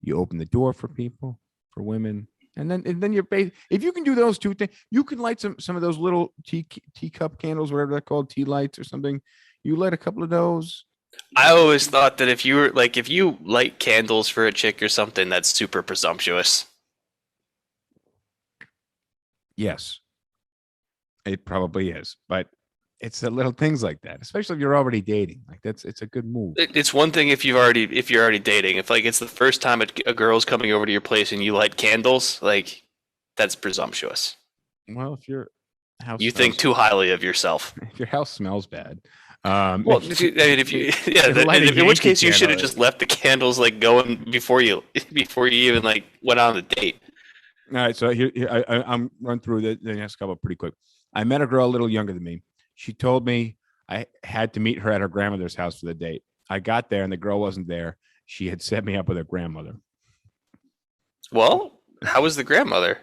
E: You open the door for people, for women, and then you're if you can do those two things, you can light some of those little teacup candles, whatever they're called, tea lights or something. You light a couple of those.
D: I always thought that if you light candles for a chick or something, that's super presumptuous.
E: Yes, it probably is, but it's the little things like that, especially if you're already dating. Like it's a good move.
D: It's one thing if you're already dating. If like it's the first time a girl's coming over to your place and you light candles, like that's presumptuous.
E: Well, if your house
D: You think too highly of yourself.
E: if your house smells bad.
D: Well, in which case you should have just left the candles like going before you even like went on the date.
E: All right, so here I'm run through the next couple pretty quick. I met a girl a little younger than me. She told me I had to meet her at her grandmother's house for the date. I got there and the girl wasn't there. She had set me up with her grandmother.
D: Well, how was the grandmother?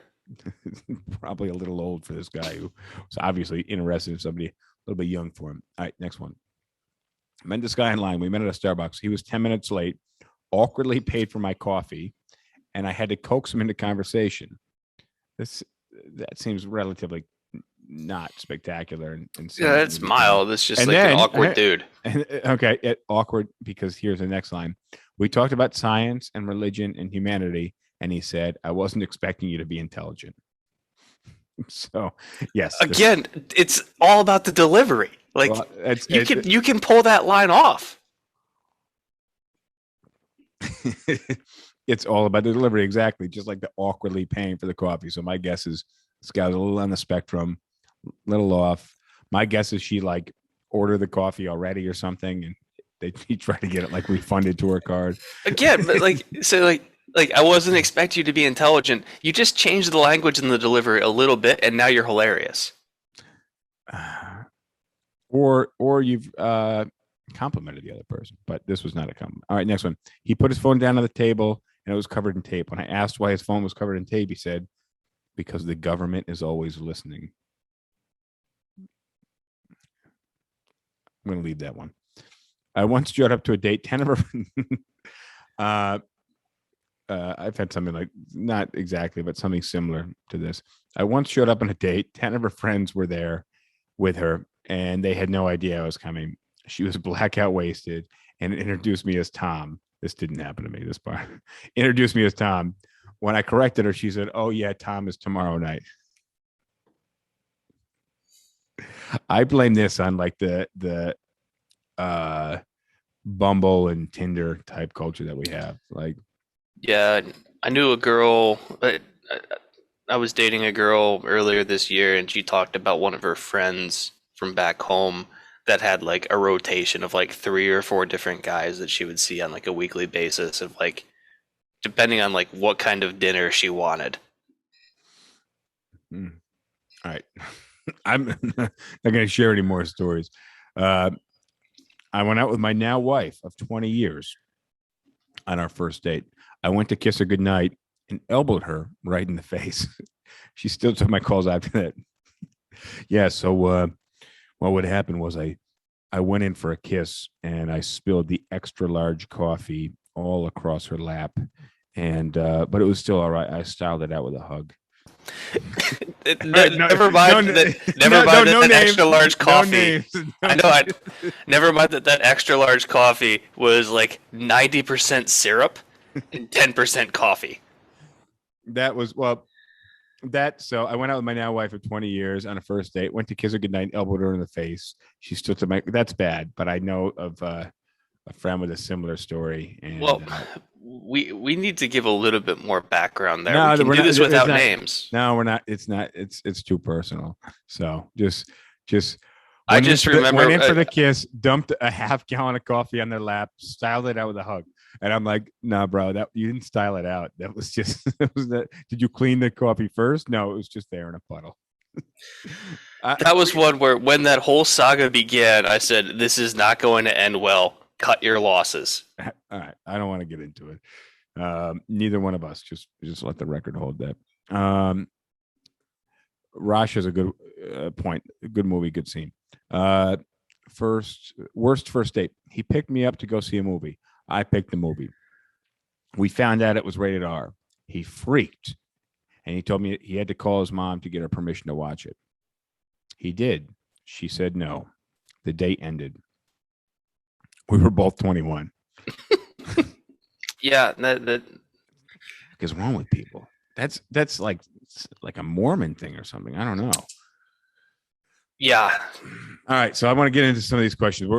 E: Probably a little old for this guy who was obviously interested in somebody a little bit young for him. All right, next one. I met this guy in line. We met at a Starbucks. He was 10 minutes late, awkwardly paid for my coffee, and I had to coax him into conversation. That seems relatively not spectacular. And
D: Yeah, that's mild. It's just an awkward dude.
E: Okay, awkward because here's the next line. We talked about science and religion and humanity, and he said, I wasn't expecting you to be intelligent. So, yes.
D: Again, it's all about the delivery. Like, well, you can pull that line off.
E: It's all about the delivery, exactly. Just like the awkwardly paying for the coffee. So my guess is this guy's a little on the spectrum, little off. My guess is she like ordered the coffee already or something, and he tried to get it like refunded to her card.
D: Again, but like I wasn't expecting you to be intelligent. You just changed the language and the delivery a little bit, and now you're hilarious.
E: Or you've complimented the other person, but this was not a compliment. All right, next one. He put his phone down on the table and it was covered in tape. When I asked why his phone was covered in tape, he said, because the government is always listening. I'm going to leave that one. I once showed up to a date. 10 of her I've had something like, not exactly, but something similar to this. I once showed up on a date. 10 of her friends were there with her, and they had no idea I was coming. She was blackout wasted and introduced me as Tom. This didn't happen to me, this part. Introduced me as Tom. When I corrected her, she said, oh, yeah, Tom is tomorrow night. I blame this on like the Bumble and Tinder type culture that we have. Like,
D: yeah, I knew a girl. I was dating a girl earlier this year, and she talked about one of her friends from back home that had like a rotation of like 3 or 4 different guys that she would see on like a weekly basis, of like depending on like what kind of dinner she wanted.
E: All right. I'm not going to share any more stories. I went out with my now wife of 20 years on our first date. I went to kiss her goodnight and elbowed her right in the face. She still took my calls after that. Yeah, so what would happen was I went in for a kiss and I spilled the extra large coffee all across her lap, and but it was still all right. I styled it out with a hug.
D: Never mind that extra large coffee. I know. Never mind that extra large coffee was like 90% syrup and 10% coffee.
E: That was so I went out with my now wife of 20 years on a first date, went to kiss her goodnight, elbowed her in the face. She stood to my, that's bad, but I know of a friend with a similar story. And
D: we need to give a little bit more background there.
E: No,
D: we can do this without names.
E: No, we're not. It's not. It's too personal. So just.
D: I just remember
E: went in for the kiss, dumped a half gallon of coffee on their lap, styled it out with a hug, and I'm like, "Nah, bro, that you didn't style it out. That was just. Did you clean the coffee first? No, it was just there in a puddle."
D: That was one where when that whole saga began, I said, "This is not going to end well. Cut your losses."
E: All right, I don't want to get into it. Neither one of us. Just let the record hold that. Rosh is a good point. Good movie, good scene. Worst first date. He picked me up to go see a movie. I picked the movie. We found out it was rated R. He freaked, and he told me he had to call his mom to get her permission to watch it. He did. She said no. The date ended. We were both 21.
D: Yeah,
E: What is wrong with people? That's like a Mormon thing or something. I don't know.
D: yeah.
E: All right, so I want to get into some of these questions.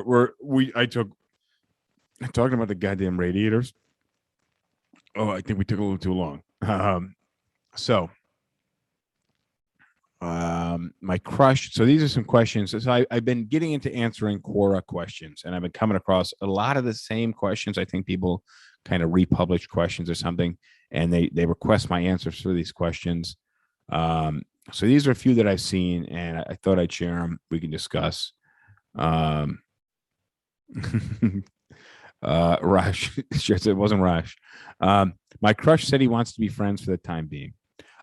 E: Talking about the goddamn radiators. Oh, I think we took a little too long. My crush. So these are some questions. So I've been getting into answering Quora questions, and I've been coming across a lot of the same questions. I think people kind of republish questions or something, and they request my answers for these questions. So these are a few that I've seen, and I thought I'd share them. We can discuss. Rush. Sure, it wasn't Rush. My crush said he wants to be friends for the time being.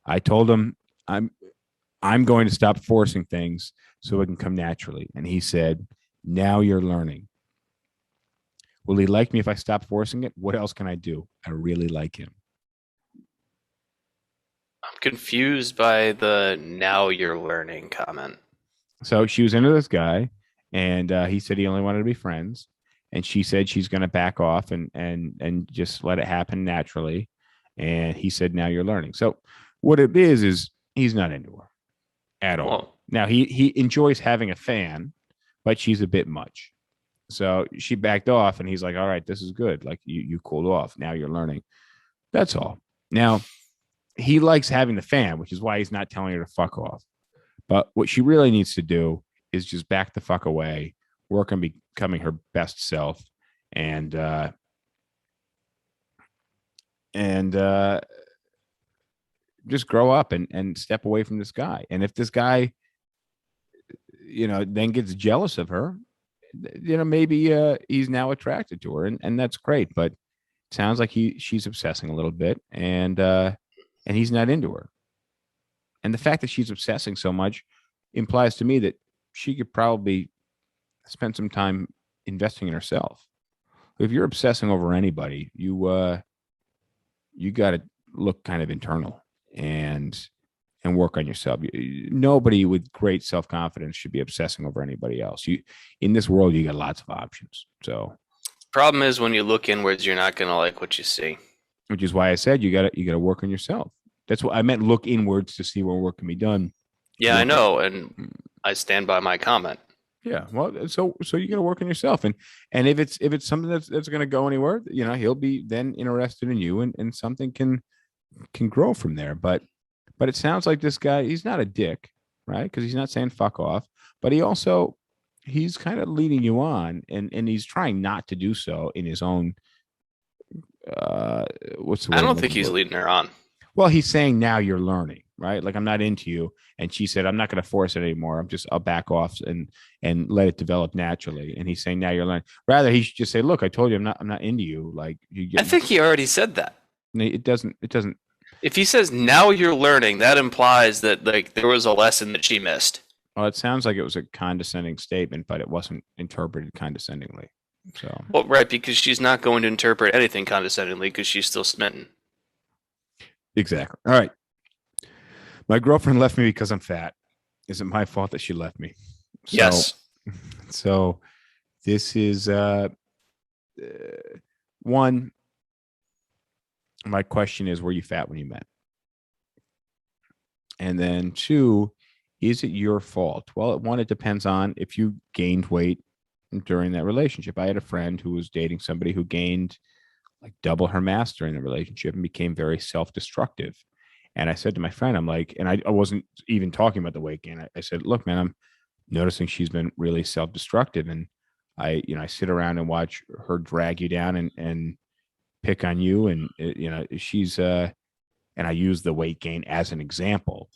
E: I told him I'm going to stop forcing things so it can come naturally. And he said, now you're learning. Will he like me if I stop forcing it? What else can I do? I really like him.
D: I'm confused by the "now you're learning" comment.
E: So she was into this guy, and he said he only wanted to be friends. And she said she's going to back off and just let it happen naturally. And he said, now you're learning. So what it is he's not into her at all.
D: Well,
E: Now he enjoys having a fan, but she's a bit much. So she backed off, and he's like, all right, this is good. Like you cooled off. Now you're learning. That's all. Now he likes having the fan, which is why he's not telling her to fuck off. But what she really needs to do is just back the fuck away, work on becoming her best self, and just grow up and step away from this guy. And if this guy, then gets jealous of her, maybe he's now attracted to her, and that's great. But it sounds like she's obsessing a little bit, and he's not into her. And the fact that she's obsessing so much implies to me that she could probably spend some time investing in herself. If you're obsessing over anybody, you got to look kind of internal and work on yourself. Nobody with great self-confidence should be obsessing over anybody else. In this world, you got lots of options. So
D: problem is when you look inwards, you're not going to like what you see.
E: Which is why I said you got to work on yourself. That's what I meant. Look inwards to see where work can be done.
D: Yeah, I know, and I stand by my comment.
E: Yeah, well, so you got to work on yourself, and if it's something that's going to go anywhere, he'll be then interested in you, and something can grow from there. But it sounds like this guy, he's not a dick, right? Because he's not saying fuck off, but he's kind of leading you on, and he's trying not to do so in his own. What's the word?
D: I don't think he's leading her on.
E: Well, he's saying now you're learning, right? Like, I'm not into you. And she said, I'm not going to force it anymore. I'll back off and let it develop naturally. And he's saying, now you're learning. Rather, he should just say, look, I told you I'm not into you. Like,
D: I think he already said that.
E: It doesn't.
D: If he says now you're learning, that implies that like there was a lesson that she missed.
E: Well, it sounds like it was a condescending statement, but it wasn't interpreted condescendingly. So,
D: well, right, because she's not going to interpret anything condescendingly because she's still smitten.
E: Exactly. All right. My girlfriend left me because I'm fat. Is it my fault that she left me?
D: Yes.
E: So this is one. My question is, were you fat when you met? And then two, is it your fault? Well, one, it depends on if you gained weight during that relationship. I had a friend who was dating somebody who gained like double her mass during the relationship and became very self-destructive. And I said to my friend, I'm like, and I wasn't even talking about the weight gain. I said, look, man, I'm noticing she's been really self-destructive. And I sit around and watch her drag you down and pick on you. And, she's, and I use the weight gain as an example,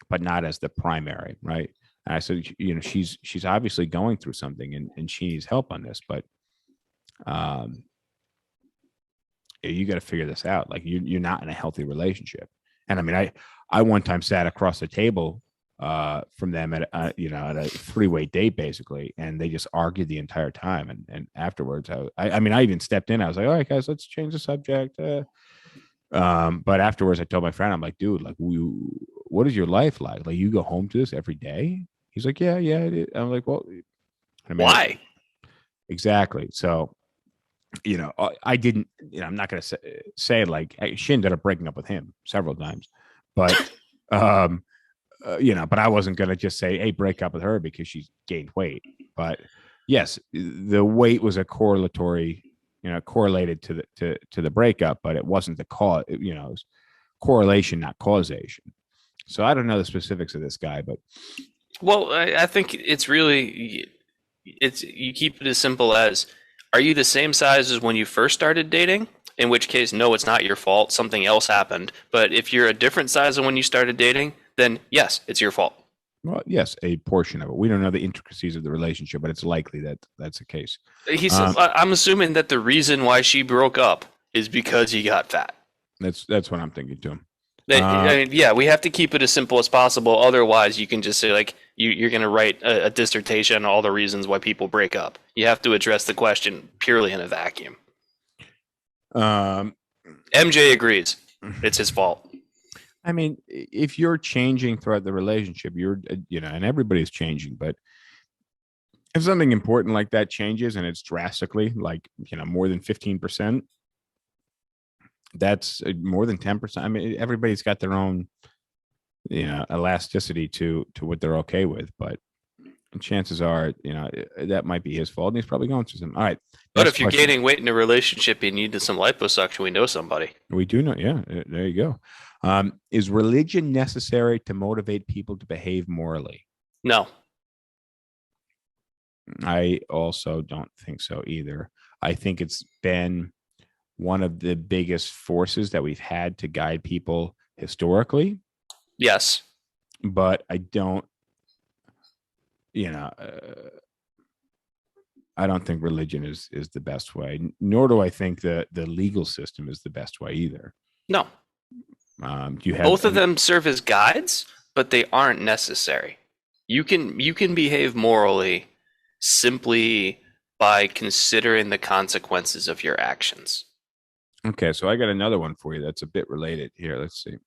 E: but not as the primary, right? And I said, she's obviously going through something, and she needs help on this, but you got to figure this out. Like you're not in a healthy relationship. And I mean, I one time sat across the table from them at at a three-way date basically, and they just argued the entire time. And afterwards, I mean, I even stepped in. I was like, all right, guys, let's change the subject. But afterwards, I told my friend, I'm like, dude, like, what is your life like? Like, you go home to this every day? He's like, yeah, it is. I'm like, well, I mean,
D: Why?
E: exactly. So, I didn't, I'm not going to say like she ended up breaking up with him several times, but, but I wasn't going to just say, hey, break up with her because she's gained weight. But yes, the weight was a correlated to the breakup, but it wasn't the cause, it was correlation, not causation. So I don't know the specifics of this guy, but.
D: Well, I think it's really, you keep it as simple as, are you the same size as when you first started dating? In which case, no, it's not your fault. Something else happened. But if you're a different size than when you started dating, then yes, it's your fault.
E: Well, yes, a portion of it. We don't know the intricacies of the relationship, but it's likely that that's the case.
D: He says, I'm assuming that the reason why she broke up is because he got fat.
E: That's what I'm thinking too.
D: I mean, yeah, we have to keep it as simple as possible. Otherwise, you can just say like you're going to write a dissertation on all the reasons why people break up. You have to address the question purely in a vacuum. MJ agrees. It's his fault.
E: I mean, if you're changing throughout the relationship, you're, and everybody's changing, but if something important like that changes and it's drastically, like, more than 15%, that's more than 10%. I mean, everybody's got their own, elasticity to what they're okay with, but chances are, that might be his fault, and he's probably going through some. All right.
D: But if you're gaining weight in a relationship, you need some liposuction. We know somebody.
E: We do know. Yeah, there you go. Is religion necessary to motivate people to behave morally?
D: No.
E: I also don't think so either. I think it's been one of the biggest forces that we've had to guide people historically.
D: Yes.
E: But I don't, I don't think religion is the best way, nor do I think the legal system is the best way either.
D: No.
E: Do you have
D: both of them serve as guides, but they aren't necessary. You can behave morally simply by considering the consequences of your actions.
E: Okay, so I got another one for you that's a bit related here. Let's see.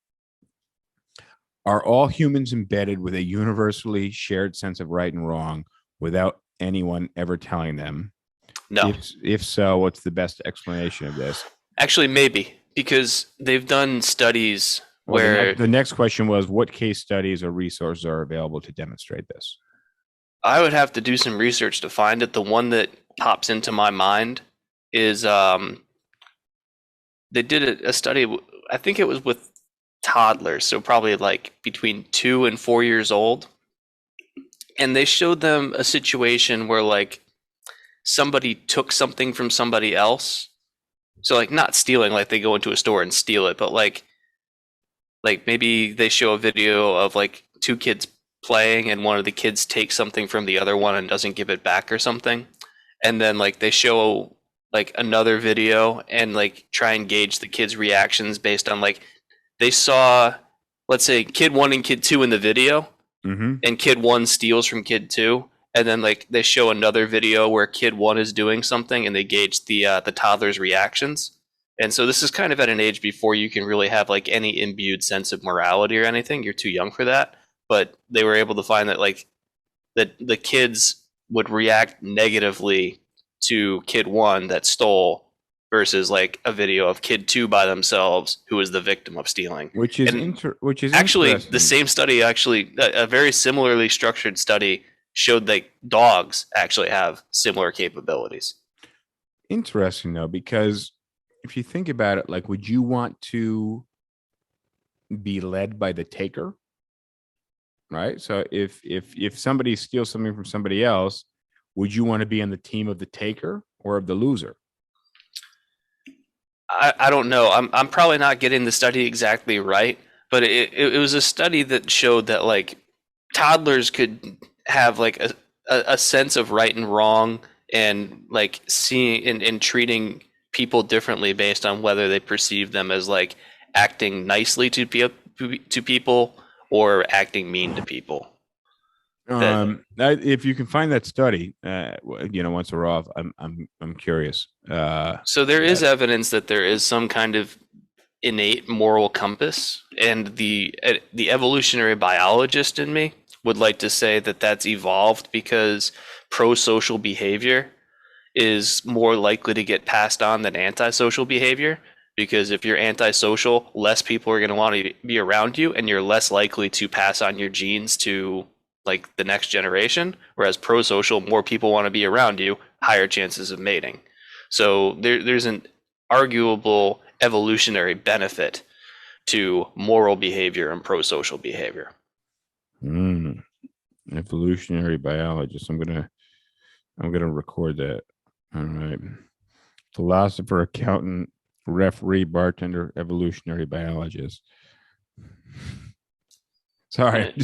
E: Are all humans embedded with a universally shared sense of right and wrong without anyone ever telling them?
D: No.
E: If so, what's the best explanation of this?
D: Actually, maybe, because they've done studies where...
E: The next question was, what case studies or resources are available to demonstrate this?
D: I would have to do some research to find it. The one that pops into my mind is... they did a study, I think it was with toddlers, so probably like between 2 and 4 years old. And they showed them a situation where like somebody took something from somebody else. So like not stealing, like they go into a store and steal it, but like maybe they show a video of like 2 kids playing and one of the kids takes something from the other one and doesn't give it back or something. And then like they show like another video and like try and gauge the kids' reactions based on like they saw, let's say, kid 1 and kid 2 in the video, and kid 1 steals from kid 2, and then like they show another video where kid 1 is doing something and they gauge the toddler's reactions. And so this is kind of at an age before you can really have like any imbued sense of morality or anything. You're too young for that. But they were able to find that like that the kids would react negatively to kid 1 that stole versus like a video of kid 2 by themselves who is the victim of stealing.
E: Which is
D: actually the same study, actually a very similarly structured study showed that dogs actually have similar capabilities.
E: Interesting though, because if you think about it, like, would you want to be led by the taker? Right? So if somebody steals something from somebody else, would you want to be on the team of the taker or of the loser?
D: I don't know. I'm probably not getting the study exactly right, but it was a study that showed that like toddlers could have like a sense of right and wrong, and like seeing and treating people differently based on whether they perceive them as like acting nicely to people or acting mean to people. That
E: If you can find that study, once we're off, I'm curious.
D: So there is evidence that there is some kind of innate moral compass, and the evolutionary biologist in me would like to say that that's evolved because pro-social behavior is more likely to get passed on than antisocial behavior, because if you're antisocial, less people are going to want to be around you, and you're less likely to pass on your genes to like the next generation, whereas pro-social, more people want to be around you, higher chances of mating. So there's an arguable evolutionary benefit to moral behavior and pro-social behavior.
E: Evolutionary biologist. I'm gonna record that. All right. Philosopher, accountant, referee, bartender, evolutionary biologist. Sorry.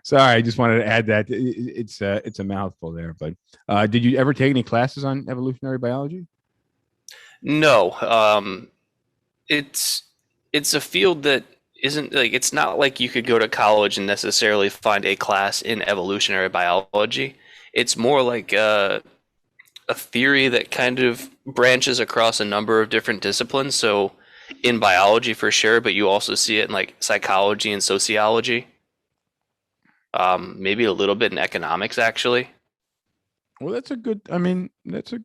E: Sorry, I just wanted to add that. It's a mouthful there. But did you ever take any classes on evolutionary biology?
D: No, it's a field that isn't like, it's not like you could go to college and necessarily find a class in evolutionary biology. It's more like a theory that kind of branches across a number of different disciplines. So in biology for sure, but you also see it in like psychology and sociology. Maybe a little bit in economics, actually.
E: Well, that's a good. I mean, it's a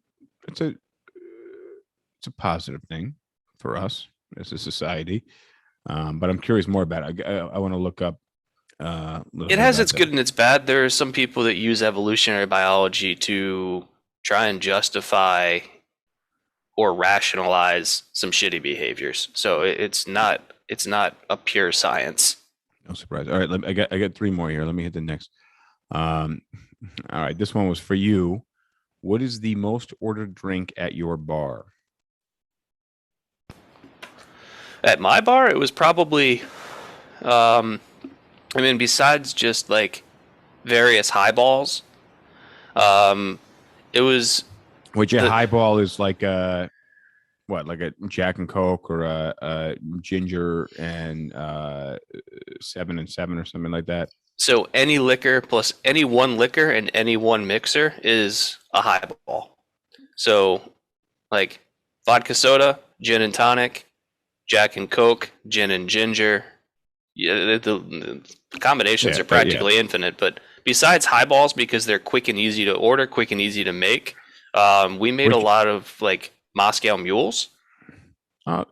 E: positive thing for us as a society. But I'm curious more about it. I want to look up.
D: It has its good and its bad. There are some people that use evolutionary biology to try and justify or rationalize some shitty behaviors. So it's not a pure science.
E: No surprise. All right, I got three more here. Let me hit the next. All right, this one was for you. What is the most ordered drink at your bar?
D: At my bar, it was probably, besides just like various highballs, it was.
E: Which a highball is like a like a Jack and Coke or a ginger and 7 and 7 or something like that.
D: So any liquor plus any one liquor and any one mixer is a highball. So like vodka soda, gin and tonic, Jack and Coke, gin and ginger. Yeah, the combinations are practically infinite. But besides highballs, because they're quick and easy to order, quick and easy to make, we made a lot of like Moscow mules.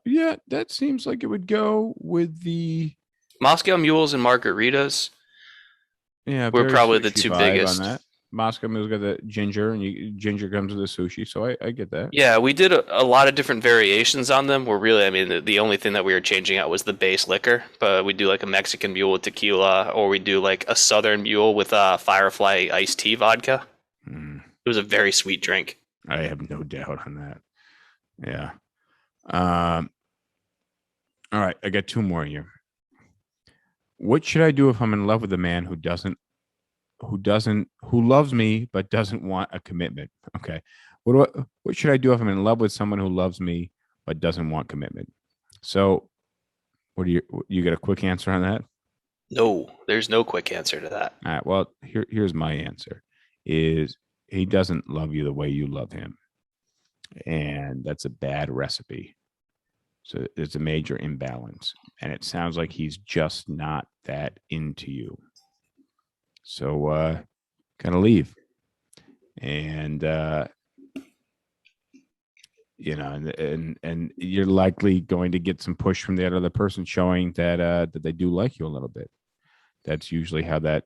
E: Yeah, that seems like it would go with the
D: Moscow mules and margaritas.
E: Yeah,
D: we're probably the two biggest.
E: On that. Moscow mule's got the ginger, and ginger comes with the sushi, so I get that.
D: Yeah, we did a lot of different variations on them. We're really, the only thing that we were changing out was the base liquor. But we do like a Mexican mule with tequila, or we do like a Southern mule with Firefly iced tea vodka. It was a very sweet drink.
E: I have no doubt on that. Yeah. All right, I got two more here. What should I do if I'm in love with a man who loves me but doesn't want a commitment? Okay. What should I do if I'm in love with someone who loves me but doesn't want commitment? So, what do you got a quick answer on that?
D: No, there's no quick answer to that.
E: All right. Well, here's my answer: is he doesn't love you the way you love him, and that's a bad recipe. So there's a major imbalance, and it sounds like he's just not that into you. So kind of leave, and and you're likely going to get some push from that other person showing that they do like you a little bit. That's usually how that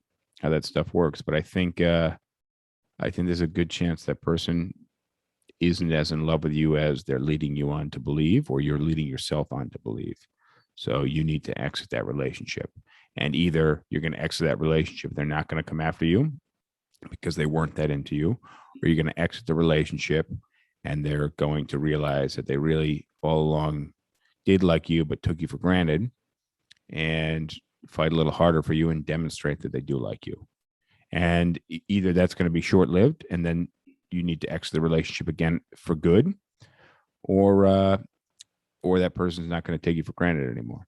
E: stuff works. But I think there's a good chance that person isn't as in love with you as they're leading you on to believe, or you're leading yourself on to believe. So you need to exit that relationship. And either you're going to exit that relationship, they're not going to come after you because they weren't that into you, or you're going to exit the relationship and they're going to realize that they really all along did like you, but took you for granted. And fight a little harder for you and demonstrate that they do like you. And either that's going to be short lived, and then you need to exit the relationship again for good, or that person's not going to take you for granted anymore.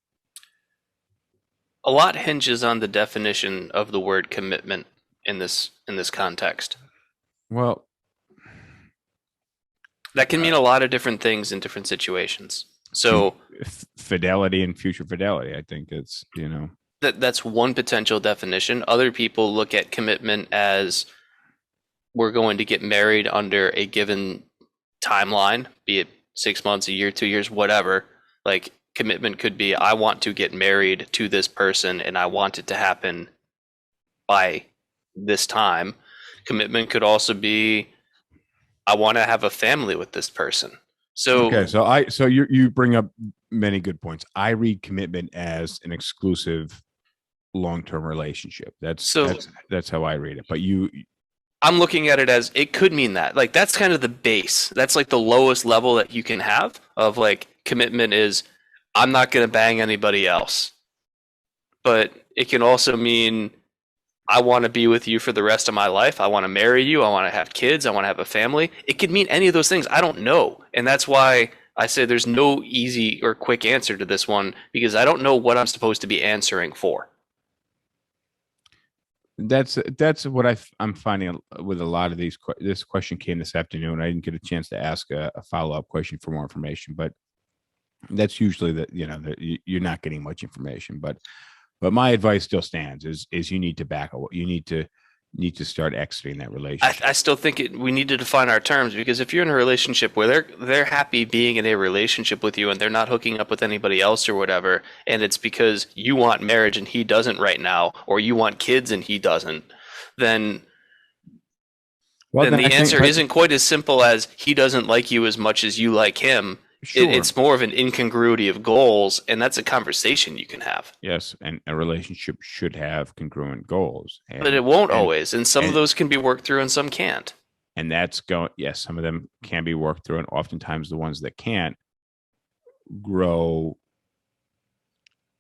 D: A lot hinges on the definition of the word commitment in this context.
E: Well,
D: that can mean a lot of different things in different situations. So
E: fidelity and future fidelity, I think it's,
D: that's one potential definition. Other people look at commitment as we're going to get married under a given timeline, be it 6 months, a year, 2 years, whatever. Like, commitment could be, I want to get married to this person and I want it to happen by this time. Commitment could also be, I want to have a family with this person. So
E: okay, so you bring up many good points. I read commitment as an exclusive long-term relationship. That's how I read it. But
D: I'm looking at it as it could mean that. Like, that's kind of the base. That's like the lowest level that you can have of, like, commitment is I'm not going to bang anybody else. But it can also mean I want to be with you for the rest of my life. I want to marry you. I want to have kids. I want to have a family. It could mean any of those things. I don't know. And that's why I say there's no easy or quick answer to this one, because I don't know what I'm supposed to be answering for.
E: That's what I'm finding with a lot of these. This question came this afternoon. I didn't get a chance to ask a follow-up question for more information, but that's usually that you're not getting much information. But my advice still stands: is you need to back away. You need to start exiting that relationship.
D: I still think we need to define our terms, because if you're in a relationship where they're happy being in a relationship with you and they're not hooking up with anybody else or whatever, and it's because you want marriage and he doesn't right now, or you want kids and he doesn't, then the answer isn't quite as simple as he doesn't like you as much as you like him.
E: Sure.
D: It's more of an incongruity of goals, and that's a conversation you can have.
E: Yes, and a relationship should have congruent goals.
D: But it won't always, and some of those can be worked through and some can't.
E: And yes, some of them can be worked through, and oftentimes the ones that can't grow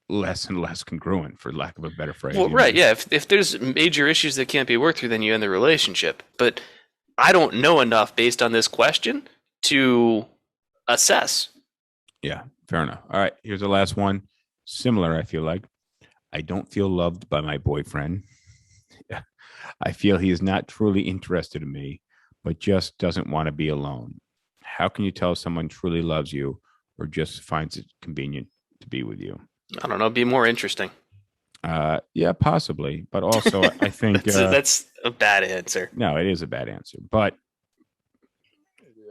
E: less and less congruent, for lack of a better phrase.
D: Well, right, yeah. If there's major issues that can't be worked through, then you end the relationship. But I don't know enough based on this question to assess.
E: Yeah, fair enough. All right, here's the last one. Similar, I feel like. I don't feel loved by my boyfriend. I feel he is not truly interested in me, but just doesn't want to be alone. How can you tell someone truly loves you or just finds it convenient to be with you?
D: I don't know. Be more interesting.
E: Yeah, possibly. But also, I think
D: that's a bad answer.
E: No, it is a bad answer. But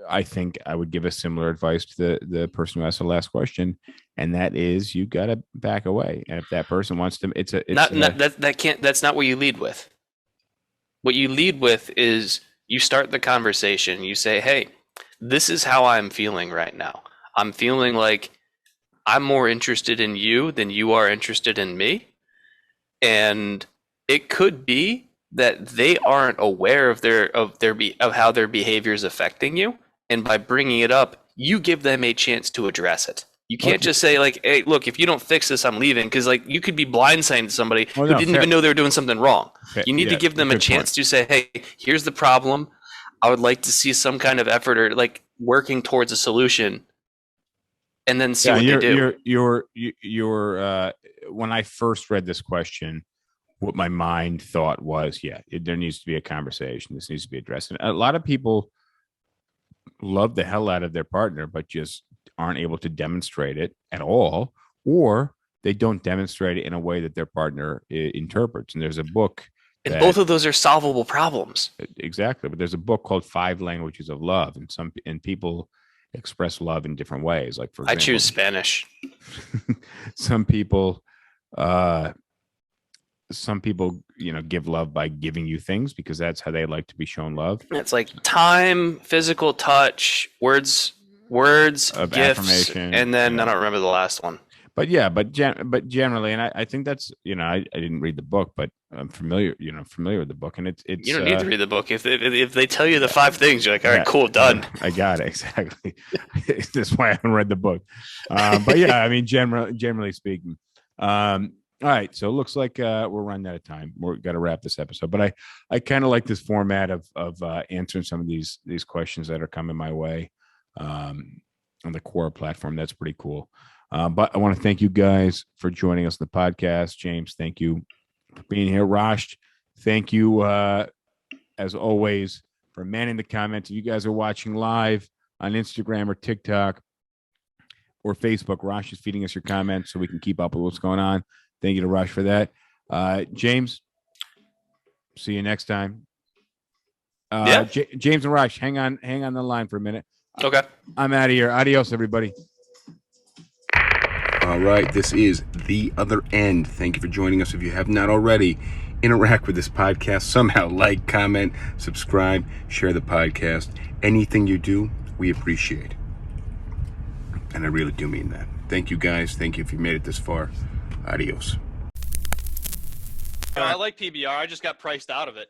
E: I think I would give a similar advice to the person who asked the last question, and that is you got to back away. And if that person wants to, that's not what you lead with. What you lead with is you start the conversation. You say, "Hey, this is how I'm feeling right now. I'm feeling like I'm more interested in you than you are interested in me." And it could be that they aren't aware of how their behavior is affecting you. And by bringing it up, you give them a chance to address it. You can't just say, like, hey, look, if you don't fix this, I'm leaving. Because, like, you could be blindsiding somebody who didn't even know they were doing something wrong. You need to give them a chance to say, hey, here's the problem. I would like to see some kind of effort or, like, working towards a solution. And then see what they do. When I first read this question, what my mind thought was, there needs to be a conversation. This needs to be addressed. And a lot of people love the hell out of their partner, but just aren't able to demonstrate it at all, or they don't demonstrate it in a way that their partner interprets. And there's a book.
D: And both of those are solvable problems.
E: Exactly. But there's a book called 5 Languages of Love. And people express love in different ways. Like, for example,
D: I choose Spanish.
E: Some people, give love by giving you things because that's how they like to be shown love.
D: It's like time, physical touch, words of gifts, affirmation, and then I don't remember the last one.
E: But generally, and I think that's, I didn't read the book, but I'm familiar with the book, and it's
D: you don't need to read the book. If they tell you the 5 things, you're like, all right, cool, done.
E: I got it, exactly. That's why I haven't read the book. But yeah, I mean, generally speaking, All right, so it looks like we're running out of time. We're got to wrap this episode, but I kind of like this format of answering some of these questions that are coming my way on the Quora platform. That's pretty cool. But I want to thank you guys for joining us on the podcast. James, thank you for being here. Rosh, thank you as always for manning the comments. If you guys are watching live on Instagram or TikTok or Facebook, Rosh is feeding us your comments so we can keep up with what's going on. Thank you to Rosh for that. James, see you next time. James and Rosh, hang on the line for a minute.
D: Okay.
E: I'm out of here. Adios, everybody.
B: All right, this is The Other End. Thank you for joining us. If you have not already, interact with this podcast somehow. Like, comment, subscribe, share the podcast. Anything you do, we appreciate. And I really do mean that. Thank you, guys. Thank you if you made it this far. Adios.
C: I like PBR. I just got priced out of it.